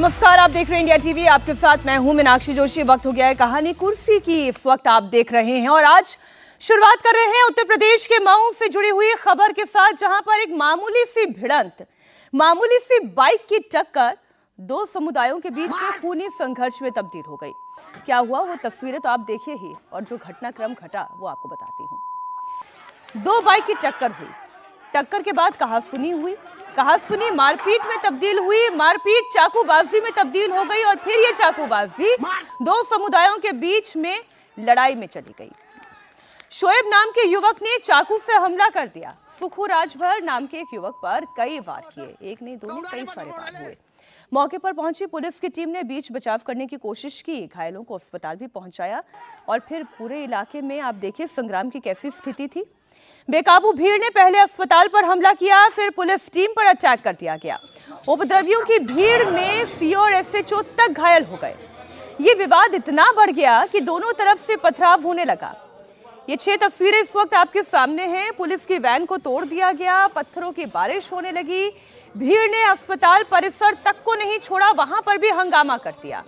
नमस्कार, आप देख रहे हैं इंडिया टीवी। आपके साथ मैं हूं मीनाक्षी जोशी। वक्त हो गया है कहानी कुर्सी की। इस वक्त आप देख रहे हैं और आज शुरुआत कर रहे हैं उत्तर प्रदेश के मऊ से जुड़ी हुई खबर के साथ, जहां पर एक मामूली सी भिड़ंत, मामूली सी बाइक की टक्कर दो समुदायों के बीच में खूनी संघर्ष में तब्दील हो गई। क्या हुआ वो तस्वीरें तो आप देखिए ही, और जो घटनाक्रम घटा वो आपको बताती हूँ। दो बाइक की टक्कर हुई, टक्कर के बाद कहासुनी हुई, कहासुनी मारपीट में तब्दील हुई, मारपीट चाकूबाजी में तब्दील हो गई और फिर ये चाकूबाजी दो समुदायों के बीच में लड़ाई में चली गई। शोएब नाम के युवक ने चाकू से हमला कर दिया। सुखू राजभर नाम के एक युवक पर कई वार किए, एक नहीं दो नहीं कई सारे वार हुए। मौके पर पहुंची पुलिस की टीम ने बीच बचाव करने की कोशिश की, घायलों को अस्पताल भी पहुंचाया और फिर पूरे इलाके में आप देखिए संग्राम की कैसी स्थिति थी। बेकाबू भीड़ ने पहले अस्पताल पर हमला किया, फिर पुलिस टीम पर अटैक कर दिया गया। उपद्रवियों की भीड़ में सीओ और एसएचओ तक घायल हो गए। ये विवाद इतना बढ़ गया कि दोनों तरफ से पथराव होने लगा। ये 6 तस्वीरें इस वक्त आपके सामने हैं। पुलिस की वैन को तोड़ दिया गया, पत्थरों की बारिश होने लगी। भीड़ ने अस्पताल परिसर तक को नहीं छोड़ा, वहां पर भी हंगामा कर दिया।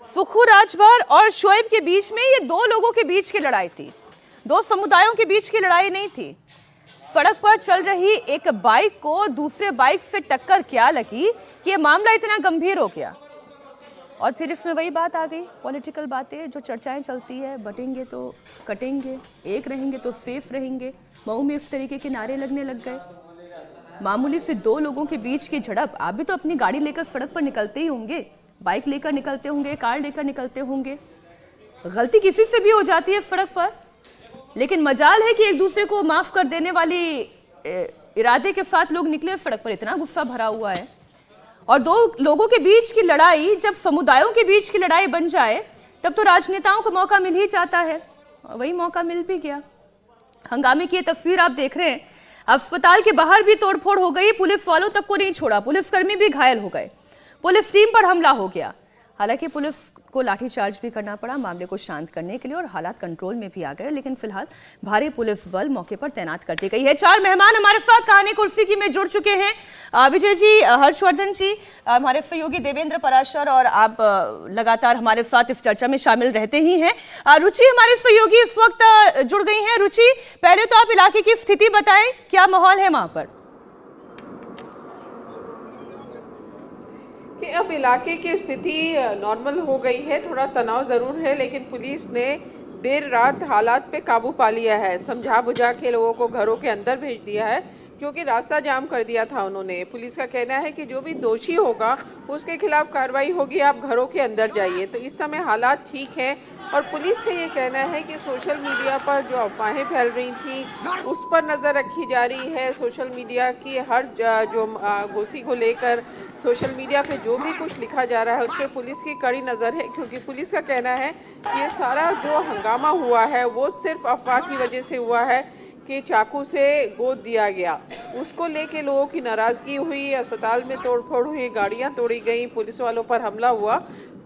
सुखू राजभर और शोएब के बीच में ये दो लोगों के बीच की लड़ाई थी, दो समुदायों के बीच की लड़ाई नहीं थी। सड़क पर चल रही एक बाइक को दूसरे बाइक से टक्कर क्या लगी कि ये मामला इतना गंभीर हो गया। और फिर इसमें वही बात आ गई, पॉलिटिकल बातें जो चर्चाएं चलती है, बटेंगे तो कटेंगे, एक रहेंगे तो सेफ रहेंगे। मऊ में इस तरीके के नारे लगने लग गए। मामूली से दो लोगों के बीच की झड़प। आप भी तो अपनी गाड़ी लेकर सड़क पर निकलते ही होंगे, बाइक लेकर निकलते होंगे, कार लेकर निकलते होंगे। गलती किसी से भी हो जाती है सड़क पर, लेकिन मजाल है कि एक दूसरे को माफ कर देने वाली इरादे के साथ लोग निकले सड़क पर। इतना गुस्सा भरा हुआ है और दो लोगों के बीच की लड़ाई, जब समुदायों के बीच की लड़ाई बन जाए तब तो राजनेताओं को मौका मिल ही जाता है, और वही मौका मिल भी गया। हंगामे की ये तस्वीर आप देख रहे हैं। अस्पताल के बाहर भी तोड़फोड़ हो गई, पुलिस वालों तक को नहीं छोड़ा, पुलिसकर्मी भी घायल हो गए, पुलिस टीम पर हमला हो गया। हालांकि पुलिस को लाठीचार्ज भी करना पड़ा मामले को शांत करने के लिए और हालात कंट्रोल में भी आ गए, लेकिन फिलहाल भारी पुलिस बल मौके पर तैनात कर दी गई है। 4 मेहमान हमारे साथ कहानी कुर्सी की में जुड़ चुके हैं। विजय जी, हर्षवर्धन जी, हमारे सहयोगी देवेंद्र पराशर, और आप लगातार हमारे साथ इस चर्चा में शामिल रहते ही हैं। रुचि हमारे सहयोगी इस वक्त जुड़ गई हैं। रुचि, पहले तो आप इलाके की स्थिति बताएं, क्या माहौल है वहां पर? कि अब इलाके की स्थिति नॉर्मल हो गई है, थोड़ा तनाव ज़रूर है, लेकिन पुलिस ने देर रात हालात पे काबू पा लिया है। समझा बुझा के लोगों को घरों के अंदर भेज दिया है, क्योंकि रास्ता जाम कर दिया था उन्होंने। पुलिस का कहना है कि जो भी दोषी होगा उसके खिलाफ कार्रवाई होगी, आप घरों के अंदर जाइए। तो इस समय हालात ठीक हैं और पुलिस का ये कहना है कि सोशल मीडिया पर जो अफवाहें फैल रही थी उस पर नज़र रखी जा रही है। सोशल मीडिया की हर जो घोसी को लेकर सोशल मीडिया पे जो भी कुछ लिखा जा रहा है उस पर पुलिस की कड़ी नज़र है, क्योंकि पुलिस का कहना है कि ये सारा जो हंगामा हुआ है वो सिर्फ अफवाह की वजह से हुआ है कि चाकू से गोद दिया गया। उसको लेके लोगों की नाराज़गी हुई, अस्पताल में तोड़फोड़ हुई, गाड़ियां तोड़ी गई, पुलिस वालों पर हमला हुआ।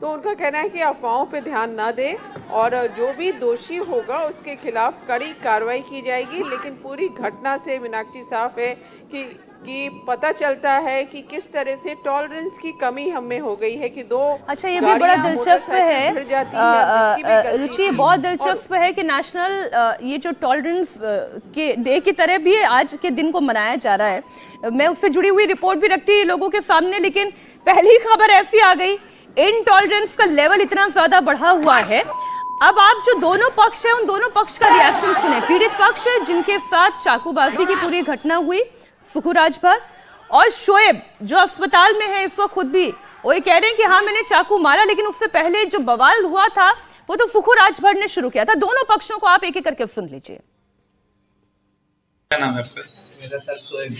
तो उनका कहना है कि अफवाहों पे ध्यान ना दें और जो भी दोषी होगा उसके खिलाफ कड़ी कार्रवाई की जाएगी। लेकिन पूरी घटना से मीनाक्षी साफ है कि पता चलता है कि किस तरह से टॉलरेंस की कमी हमें हो गई है कि दो। अच्छा, ये भी बड़ा दिलचस्प है रुचि, बहुत दिलचस्प है कि नेशनल ये जो टॉलरेंस के डे की तरह भी आज के दिन को मनाया जा रहा है। मैं उससे जुड़ी हुई रिपोर्ट भी रखती लोगों के सामने, लेकिन पहली खबर ऐसी आ गई, इनटॉलरेंस का लेवल इतना ज्यादा बढ़ा हुआ है। अब आप जो दोनों पक्ष है उन दोनों पक्ष का रिएक्शन सुने। पीड़ित पक्ष जिनके साथ चाकूबाजी की पूरी घटना हुई, सुखू राजभर, और शोएब जो अस्पताल में है इस वक्त, खुद भी वो ये कह रहे हैं कि हाँ मैंने चाकू मारा, लेकिन उससे पहले जो बवाल हुआ था वो तो सुखू राजभर ने शुरू किया था। दोनों पक्षों को आप एक एक करके सुन लीजिए। क्या नाम है आपका? मेरा सर शोएब।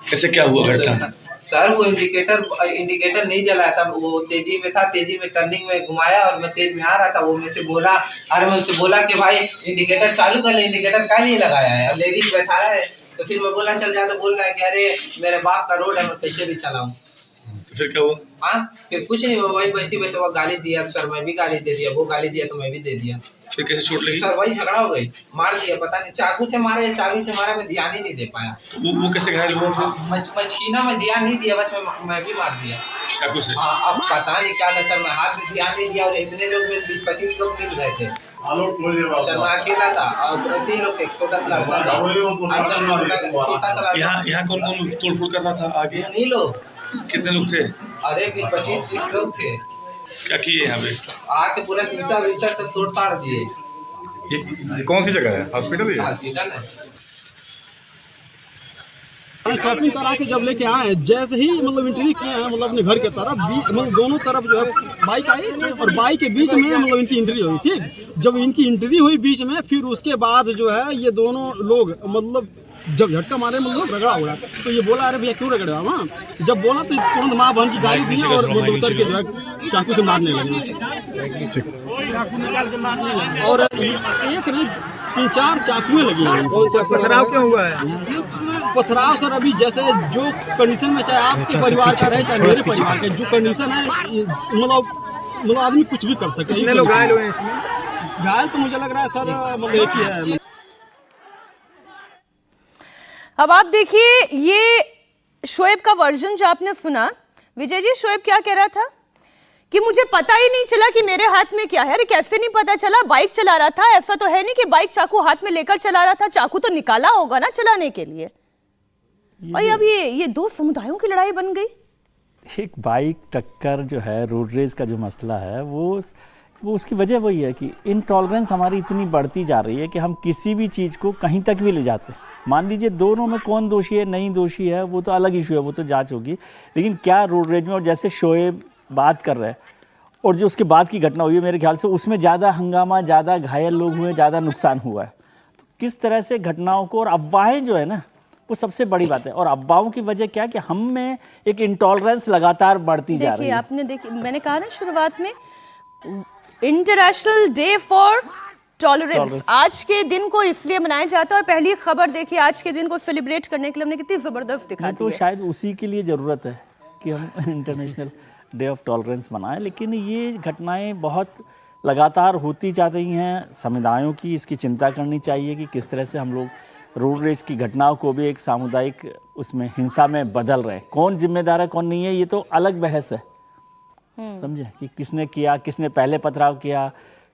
कैसे क्या हुआ घटना? सर वो इंडिकेटर नहीं जलाया था, वो तेजी में था, तेजी में टर्निंग में घुमाया और मैं तेज में आ रहा था। वो मुझसे बोला, अरे मैं उससे बोला कि भाई इंडिकेटर चालू कर ले, इंडिकेटर का नहीं लगाया है, और लेडीज बैठा है। तो फिर मैं बोला चल जा, तो बोल रहा है कि अरे मेरे बाप का रोड है, मैं कैसे भी चलाऊं। तो फिर क्या हुआ? हाँ, फिर कुछ नहीं हुआ, वही वैसे वैसे वो गाली दिया सर, मैं भी गाली दे दिया, वो गाली दिया तो मैं भी दे दिया। फिर कैसे चोट लगी? सर वही झगड़ा हो गई, मार दिया, पता नहीं चाकू से मारा या चाबी से मारा, मैं ध्यान ही नहीं दे पाया। वो कैसे घायल हुआ? मैं छीना, मैं ध्यान नहीं दिया, बस मैं भी मार दिया। चाकू से? हाँ, अब पता नहीं क्या था सर, मैं हाथ में ध्यान नहीं दिया और इतने लोग में 20-25 लोग मिल गए थे सर, मैं अकेला था और 3 लोग थे, छोटा सा लड़का था और सर छोटा सा लड़का। यहाँ कौन कौन तोड़फोड़ कर रहा था आगे? नहीं लोग, कितने लोग थे? अरे 20-25-30 लोग थे। क्या किए यहाँ पे? आके पूरा शीशा वीशा सब तोड़ ताड़ दिए। ये कौन सी जगह है? हॉस्पिटल है? हॉस्पिटल है। शॉपिंग करा के जब लेके आए, जैसे ही मतलब एंट्री किए हैं मतलब अपने घर के तरफ, मतलब दोनों तरफ जो है बाइक आई और बाइक के बीच में मतलब इनकी एंट्री हुई। ठीक, जब इनकी एंट्री हुई बीच में, फिर उसके बाद जो है ये दोनों लोग मतलब जब झटका मारे मतलब रगड़ा हुआ, तो ये बोला अरे भैया क्यों रगड़े वहाँ, जब बोला तो तुरंत माँ बहन की गाली दी और मतलब उतर के जो है चाकू से मारने लगे और एक नहीं 3-4 चाकुएं लगी हैं। पथराव क्यों हुआ है? पथराव सर अभी जैसे जो कंडीशन में, चाहे आपके परिवार का रहे चाहे मेरे परिवार का, जो कंडीशन है मतलब आदमी कुछ भी कर सकते हैं। कितने लोग घायल हुए हैं इसमें? घायल तो मुझे लग रहा है सर मतलब एक ही है। अब आप देखिए ये शोएब का वर्जन जो आपने सुना। विजय जी, शोएब क्या कह रहा था कि मुझे पता ही नहीं चला कि मेरे हाथ में क्या है। अरे कैसे नहीं पता चला? बाइक चला रहा था, ऐसा तो है नहीं कि बाइक चाकू हाथ में लेकर चला रहा था, चाकू तो निकाला होगा ना चलाने के लिए। और अब ये दो समुदायों की लड़ाई बन गई। एक बाइक टक्कर जो है, रोड रेज का जो मसला है, वो उसकी वजह वही है कि इनटॉलरेंस हमारी इतनी बढ़ती जा रही है कि हम किसी भी चीज़ को कहीं तक भी ले जाते हैं। मान लीजिए दोनों में कौन दोषी है नहीं दोषी है वो तो अलग इशू है, वो तो जांच होगी, लेकिन क्या रोड रेज में, और जैसे शोएब बात कर रहे हैं और जो उसके बाद की घटना हुई है, मेरे ख्याल से उसमें ज़्यादा हंगामा, ज़्यादा घायल लोग हुए, ज़्यादा नुकसान हुआ है। तो किस तरह से घटनाओं को, और अफवाहें जो है ना वो सबसे बड़ी बात है, और अफवाहों की वजह क्या कि हम में एक इंटॉलरेंस लगातार बढ़ती जा रही है। आपने देखिए, मैंने कहा ना शुरुआत में, इंटरनेशनल डे फॉर टॉलरेंस आज के दिन को इसलिए मनाया जाता है। और पहली खबर देखिए, आज के दिन को सेलिब्रेट करने के लिए हमने कितनी जबरदस्त दिखा दी तो है। शायद उसी के लिए ज़रूरत है कि हम इंटरनेशनल डे ऑफ टॉलरेंस मनाएं, लेकिन ये घटनाएं बहुत लगातार होती जा रही हैं। समुदायों की इसकी चिंता करनी चाहिए कि किस तरह से हम लोग रोड रेज की घटनाओं को भी एक सामुदायिक उसमें हिंसा में बदल रहे हैं। कौन जिम्मेदार है कौन नहीं है ये तो अलग बहस है, समझे, कि किसने किया, किसने पहले पथराव किया,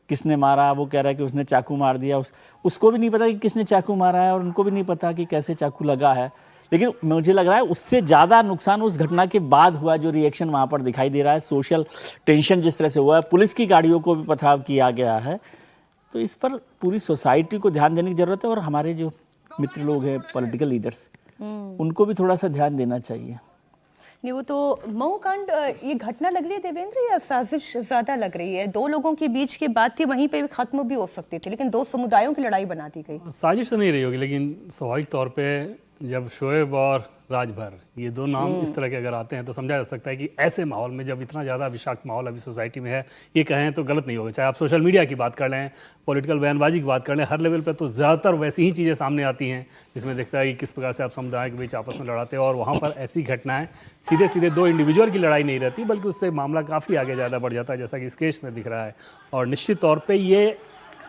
किसने मारा। वो कह रहा है कि उसने चाकू मार दिया, उसको भी नहीं पता कि किसने चाकू मारा है और उनको भी नहीं पता कि कैसे चाकू लगा है। लेकिन मुझे लग रहा है उससे ज़्यादा नुकसान उस घटना के बाद हुआ, जो रिएक्शन वहाँ पर दिखाई दे रहा है, सोशल टेंशन जिस तरह से हुआ है, पुलिस की गाड़ियों को भी पथराव किया गया है। तो इस पर पूरी सोसाइटी को ध्यान देने की ज़रूरत है, और हमारे जो मित्र लोग हैं पॉलिटिकल लीडर्स, उनको भी थोड़ा सा ध्यान देना चाहिए। नहीं, वो तो मऊ कांड, ये घटना लग रही है देवेंद्र या साजिश ज्यादा लग रही है? दो लोगों के बीच की बात थी, वहीं पे खत्म भी हो सकती थी, लेकिन दो समुदायों की लड़ाई बना दी गई। साजिश तो नहीं रही होगी, लेकिन स्वाभाविक तौर पे जब शोएब और राजभर ये दो नाम इस तरह के अगर आते हैं तो समझा जा सकता है कि ऐसे माहौल में, जब इतना ज़्यादा विषाक्त माहौल अभी सोसाइटी में है, ये कहें तो गलत नहीं होगा। चाहे आप सोशल मीडिया की बात कर लें, पॉलिटिकल बयानबाजी की बात कर लें, हर लेवल पर तो ज़्यादातर वैसी ही चीज़ें सामने आती हैं जिसमें दिखता है कि किस प्रकार से आप समुदाय के बीच आपस में लड़ाते हैं। और वहाँ पर ऐसी घटनाएँ सीधे सीधे दो इंडिविजुअल की लड़ाई नहीं रहती, बल्कि उससे मामला काफ़ी आगे ज़्यादा बढ़ जाता है, जैसा कि इस केस में दिख रहा है। और निश्चित तौर पर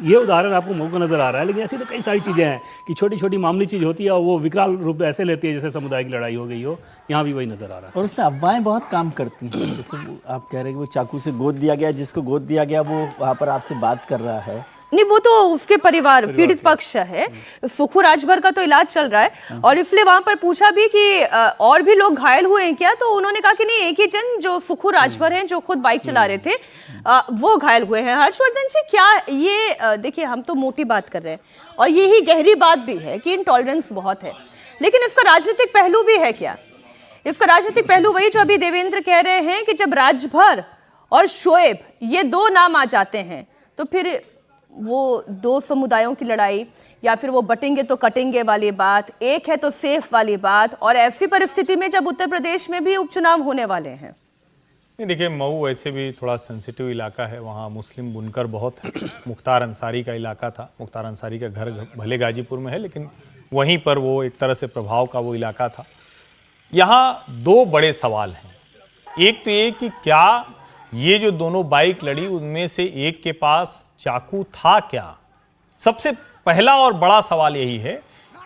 ये उदाहरण आपको मौका नजर आ रहा है, लेकिन ऐसी तो कई सारी चीज़ें हैं कि छोटी छोटी मामूली चीज़ होती है और वो विकराल रूप ऐसे लेती है जैसे समुदाय की लड़ाई हो गई हो। यहाँ भी वही नजर आ रहा है। और उसमें अफवाहें बहुत काम करती हैं। जैसे आप कह रहे हैं कि वो चाकू से गोद दिया गया, जिसको गोद दिया गया वो वहाँ पर आपसे बात कर रहा है। नहीं, वो तो उसके परिवार पीड़ित पक्ष है। सुखू राजभर का तो इलाज चल रहा है, और इसलिए वहां पर पूछा भी कि और भी लोग घायल हुए हैं क्या, तो उन्होंने कहा कि नहीं, एक ही जन जो सुखू राजभर हैं, जो खुद बाइक चला रहे थे, वो घायल हुए हैं। हर्षवर्धन जी, क्या ये देखिए, हम तो मोटी बात कर रहे हैं और यही गहरी बात भी है कि इंटॉलरेंस बहुत है, लेकिन इसका राजनीतिक पहलू भी है क्या? इसका राजनीतिक पहलू वही जो अभी देवेंद्र कह रहे हैं कि जब राजभर और शोएब ये दो नाम आ जाते हैं, तो फिर वो दो समुदायों की लड़ाई, या फिर वो बटेंगे तो कटेंगे वाली बात, एक है तो सेफ वाली बात। और ऐसी परिस्थिति में जब उत्तर प्रदेश में भी उपचुनाव होने वाले हैं। नहीं, देखिए, मऊ वैसे भी थोड़ा सेंसिटिव इलाका है, वहाँ मुस्लिम बुनकर बहुत है। मुख्तार अंसारी का इलाका था, मुख्तार अंसारी का घर भले गाजीपुर में है, लेकिन वहीं पर वो एक तरह से प्रभाव का वो इलाका था। यहाँ दो बड़े सवाल हैं। एक तो ये कि क्या ये जो दोनों बाइक लड़ी, उनमें से एक के पास चाकू था क्या? सबसे पहला और बड़ा सवाल यही है।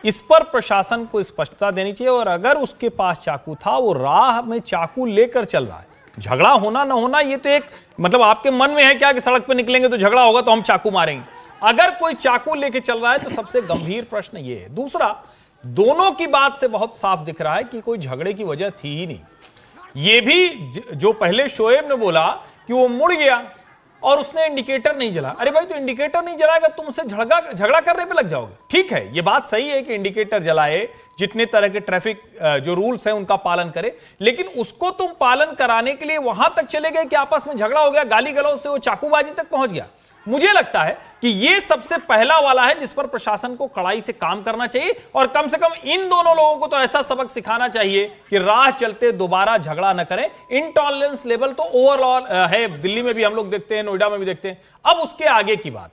इस पर प्रशासन को स्पष्टता देनी चाहिए, और अगर उसके पास चाकू था, वो राह में चाकू लेकर चल रहा है, झगड़ा होना ना होना ये तो एक मतलब आपके मन में है क्या कि सड़क पे निकलेंगे तो झगड़ा होगा तो हम चाकू मारेंगे। अगर कोई चाकू लेके चल रहा है तो सबसे गंभीर प्रश्न ये है। दूसरा, दोनों की बात से बहुत साफ दिख रहा है कि कोई झगड़े की वजह थी ही नहीं। ये भी जो पहले शोएब ने बोला कि वो मुड़ गया और उसने इंडिकेटर नहीं जला। अरे भाई, तो इंडिकेटर नहीं जलाएगा तुम उससे झगड़ा करने पे लग जाओगे। ठीक है, ये बात सही है कि इंडिकेटर जलाए, जितने तरह के ट्रैफिक जो रूल्स हैं उनका पालन करे, लेकिन उसको तुम पालन कराने के लिए वहां तक चले गए कि आपस में झगड़ा हो गया, गाली गलौज से वो चाकूबाजी तक पहुंच गया। मुझे लगता है कि ये सबसे पहला वाला है जिस पर प्रशासन को कड़ाई से काम करना चाहिए और कम से कम इन दोनों लोगों को तो ऐसा सबक सिखाना चाहिए कि राह चलते दोबारा झगड़ा न करें। इंटॉलरेंस लेवल तो ओवरऑल है, दिल्ली में भी हम लोग देखते हैं, नोएडा में भी देखते हैं। अब उसके आगे की बात,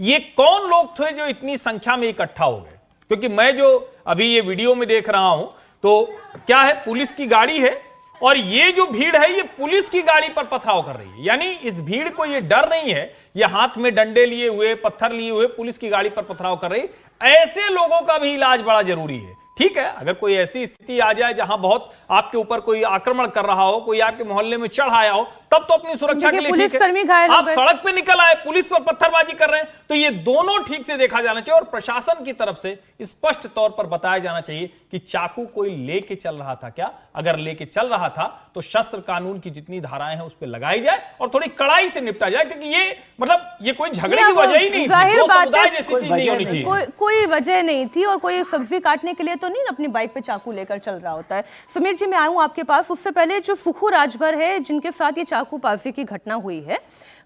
ये कौन लोग थे जो इतनी संख्या में इकट्ठा हो गए? क्योंकि मैं जो अभी ये वीडियो में देख रहा हूं तो क्या है, पुलिस की गाड़ी है और ये जो भीड़ है ये पुलिस की गाड़ी पर पथराव कर रही है। यानी इस भीड़ को ये डर नहीं है, ये हाथ में डंडे लिए हुए, पत्थर लिए हुए पुलिस की गाड़ी पर पथराव कर रही है। ऐसे लोगों का भी इलाज बड़ा जरूरी है। ठीक है, अगर कोई ऐसी स्थिति आ जाए जहां बहुत आपके ऊपर कोई आक्रमण कर रहा हो, कोई आपके मोहल्ले में चढ़ आया हो, तब तो अपनी सुरक्षा के लिए पुलिसकर्मी ठीक है। घायल हो आप गए, सड़क पे निकल आए, पुलिस पर पत्थरबाजी कर रहे हैं, तो ये दोनों ठीक से देखा जाना चाहिए और प्रशासन की तरफ से स्पष्ट तौर पर बताया जाना चाहिए कि चाकू कोई लेके चल रहा था क्या? अगर लेके चल रहा था तो शस्त्र कानून की जितनी धाराएं हैं उस पर लगाई जाए और थोड़ी कड़ाई से निपटा जाए, क्योंकि ये मतलब ये कोई झगड़े की वजह ही नहीं थी, जाहिर दो बात समुदाय है, जैसी चीज नहीं होनी चाहिए। कोई वजह नहीं थी और कोई सब्जी काटने के लिए तो नहीं अपनी बाइक पे चाकू लेकर चल रहा होता है। सुमीर जी, मैं आऊं आपके पास, उससे पहले जो सुखू राजभर है जिनके साथ ये चाकूबाजी की घटना हुई है,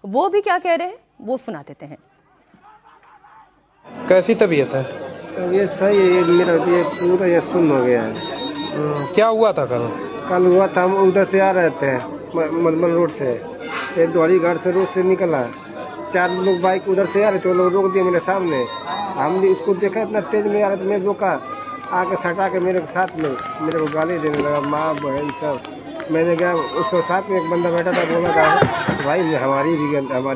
वो भी क्या कह रहे हैं वो सुना देते हैं। कैसी तबीयत है? ये सही है, ये मेरा ये पूरा ये सुन्न हो गया है। क्या हुआ था कल? कल हुआ था, हम उधर से आ रहे थे मलमल रोड से, ये द्वारी घाट से रोड से निकला, 4 लोग बाइक उधर से आ रहे थे, वो लोग रोक दिए मेरे सामने। हम भी इसको देखा इतना तेज में आ रहा था, मैं रोका, आके सटा के मेरे साथ में मेरे को गाली देने लगा, माँ बहन सब। मैंने गया, उसके साथ में एक बंदा बैठा था, बोला था भाई हमारी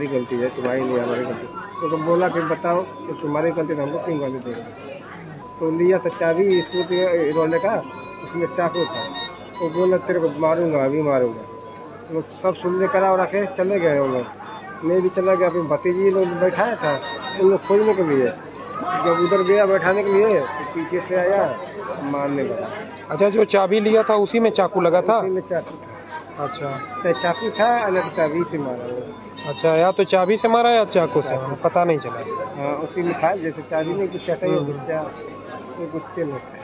गलती है, तुम्हारी नहीं हमारी गलती। तो बोला कि बताओ कि तुम्हारी गलती तो हमको क्यों गाली दे रहे? तो लिया था चाबी स्कूटी रोने का, उसमें चाकू था, वो बोला तेरे को मारूंगा, अभी मारूंगा। लोग सब सुनने करा और रखे चले गए वो लोग। मैं भी चला गया, अपनी भतीजी लोग बैठाया था उन लोग खोजने के लिए। जब उधर गया बैठाने के लिए तो पीछे से आया, मारने लगा। अच्छा, जो चाबी लिया था उसी में चाकू लगा था? उसी में चाकू था। अच्छा, चाहे चाकू था या तो चाबी से मारा वो। अच्छा, या तो चाबी से मारा या चाकू से, पता नहीं चला। हाँ, उसी में था, जैसे चाबी में गुच्छा था, ये गुच्छा गुच्छे में था।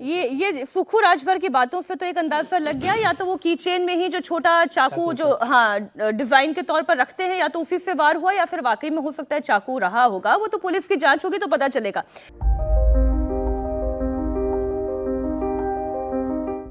ये सुखू राजभर की बातों से तो एक अंदाजा लग गया, या तो वो की चेन में ही जो छोटा चाकू जो डिजाइन के तौर पर रखते हैं, या तो उसी से वार हुआ, या फिर वाकई में हो सकता है चाकू रहा होगा। वो तो पुलिस की जांच होगी तो पता चलेगा।